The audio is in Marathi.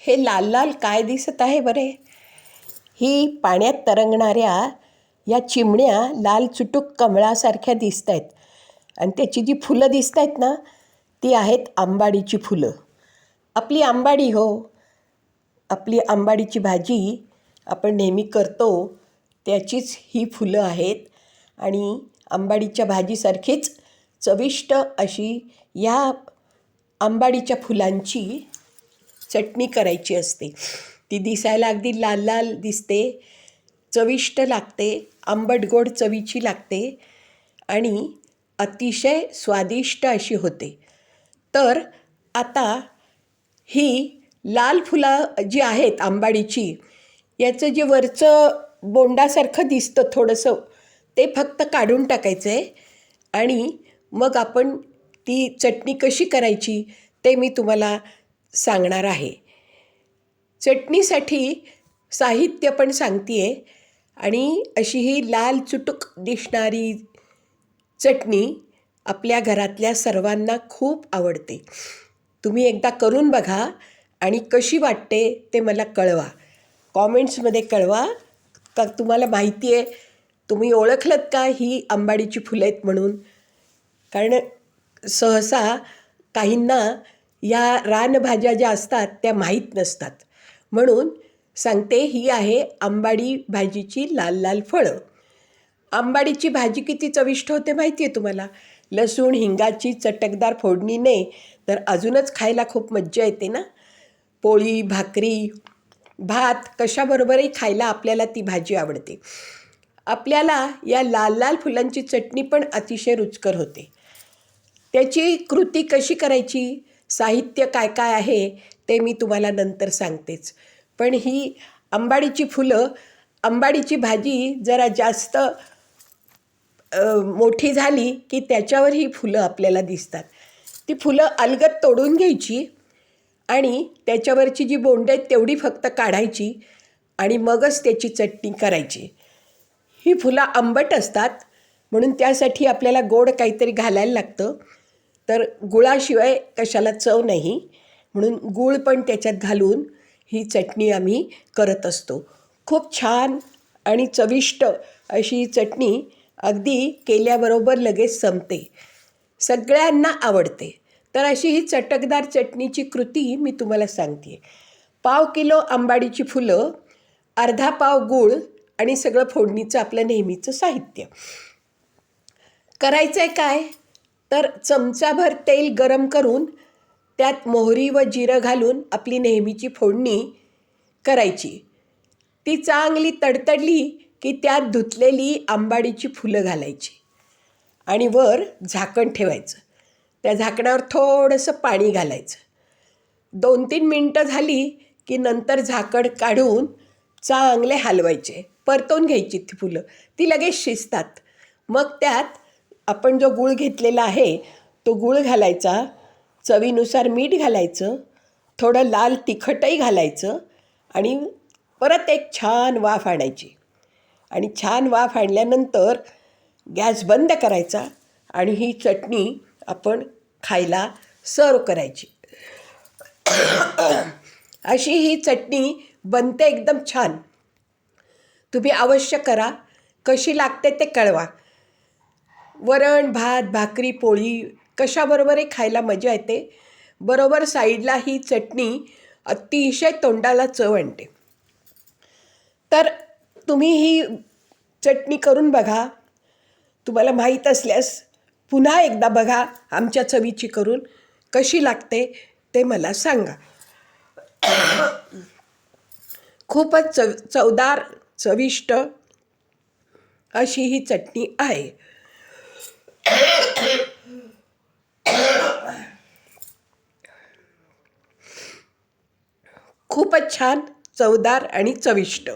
हे लाल लाल काय दिसत आहे बरे? ही पाण्यात तरंगणाऱ्या या चिमण्या लाल चुटूक कमळासारख्या दिसत आहेत. आणि त्याची जी फुलं दिसत आहेत ना, ती आहेत आंबाडीची फुलं. आपली आंबाडी हो, आपली आंबाडीची भाजी आपण नेहमी करतो त्याचीच ही फुलं आहेत. आणि आंबाडीच्या भाजीसारखीच चविष्ट अशी या आंबाडीच्या फुलांची चटणी करायची असते. ती दिसायला अगदी लाल लाल दिसते, चविष्ट लागते, आंबट गोड चवीची लागते आणि अतिशय स्वादिष्ट अशी होते. तर आता ही लाल फुलं जी आहेत आंबाडीची, याचं जे वरचं बोंडासारखं दिसतं थोडंसं, ते फक्त काढून टाकायचं आहे. आणि मग आपण ती चटणी कशी करायची ते मी तुम्हाला सांगणार आहे. चटणीसाठी साहित्य पण सांगते आहे. आणि अशी ही लाल चुटूक दिसणारी चटणी आपल्या घरातल्या सर्वांना खूप आवडते. तुम्ही एकदा करून बघा आणि कशी वाटते ते मला कळवा. कॉमेंट्समध्ये कळवा का तुम्हाला माहिती आहे, तुम्ही ओळखलत का ही आंबाडीची फुलं आहेत म्हणून. कारण सहसा काहींना या रानभाज्या ज्या असतात त्या माहीत नसतात. म्हणून सांगते, ही आहे आंबाडी भाजीची लाल लाल फळं. आंबाडीची भाजी किती चविष्ट होते माहिती आहे तुम्हाला. लसूण हिंगाची चटकदार फोडणीने तर अजूनच खायला खूप मज्जा येते ना. पोळी भाकरी भात कशाबरोबरही खायला आपल्याला ती भाजी आवडते. आपल्याला या लाल लाल फुलांची चटणी पण अतिशय रुचकर होते. त्याची कृती कशी करायची, साहित्य काय काय आहे ते मी तुम्हाला नंतर सांगतेच. पण ही आंबाडीची फुलं, आंबाडीची भाजी जरा जास्त मोठी झाली की त्याच्यावर ही फुलं आपल्याला दिसतात. ती फुलं अलगद तोडून घ्यायची आणि त्याच्यावरची जी बोंडं आहेत तेवढी फक्त काढायची आणि मगच त्याची चटणी करायची. ही फुलं आंबट असतात म्हणून त्यासाठी आपल्याला गोड काहीतरी घालायला लागतं. तर गुळाशिवाय कशाला चव नाही, म्हणून गूळ पण त्याच्यात घालून ही चटणी आम्ही करत असतो. खूप छान आणि चविष्ट अशी चटणी अगदी केल्याबरोबर लगेच संपते, सगळ्यांना आवडते. तर अशी ही चटकदार चटणीची कृती मी तुम्हाला सांगते. 1/2 किलो आंबाडीची फुलं, अर्धा पाव गूळ आणि सगळं फोडणीचं आपलं नेहमीचं साहित्य. करायचं आहे काय, तर चमचाभर तेल गरम करून त्यात मोहरी व जिरं घालून आपली नेहमीची फोडणी करायची. ती चांगली तडतडली की त्यात धुतलेली आंबाडीची फुलं घालायची आणि वर झाकण ठेवायचं. त्या झाकणावर थोडंसं पाणी घालायचं. 2-3 मिनटं झाली की नंतर झाकण काढून चांगले हलवायचे. परतवून घ्यायची ती फुलं, ती लगेच शिजतात. मग त्यात आपण जो गूळ घेतलेला आहे तो गूळ घालायचा, चवीनुसार मीठ घालायचं, थोडं लाल तिखटही घालायचं आणि परत एक छान वाफ आणायची. आणि छान वाफ आणल्यानंतर गॅस बंद करायचा आणि ही चटणी आपण खायला सर्व करायची. अशी ही चटणी बनते एकदम छान. तुम्ही अवश्य करा. कशी लागते ते कळवा. वरण भात भाकरी पोळी कशाबरोबरही खायला मजा येते. बरोबर साईडला ही चटणी अतिशय तोंडाला चव आणते. तर तुम्ही ही चटणी करून बघा. तुम्हाला माहीत असल्यास पुन्हा एकदा बघा आमच्या चवीची करून. कशी लागते ते मला सांगा. खूपच चवदार चविष्ट अशी ही चटणी आहे. खूपच छान, चवदार आणि चविष्ट.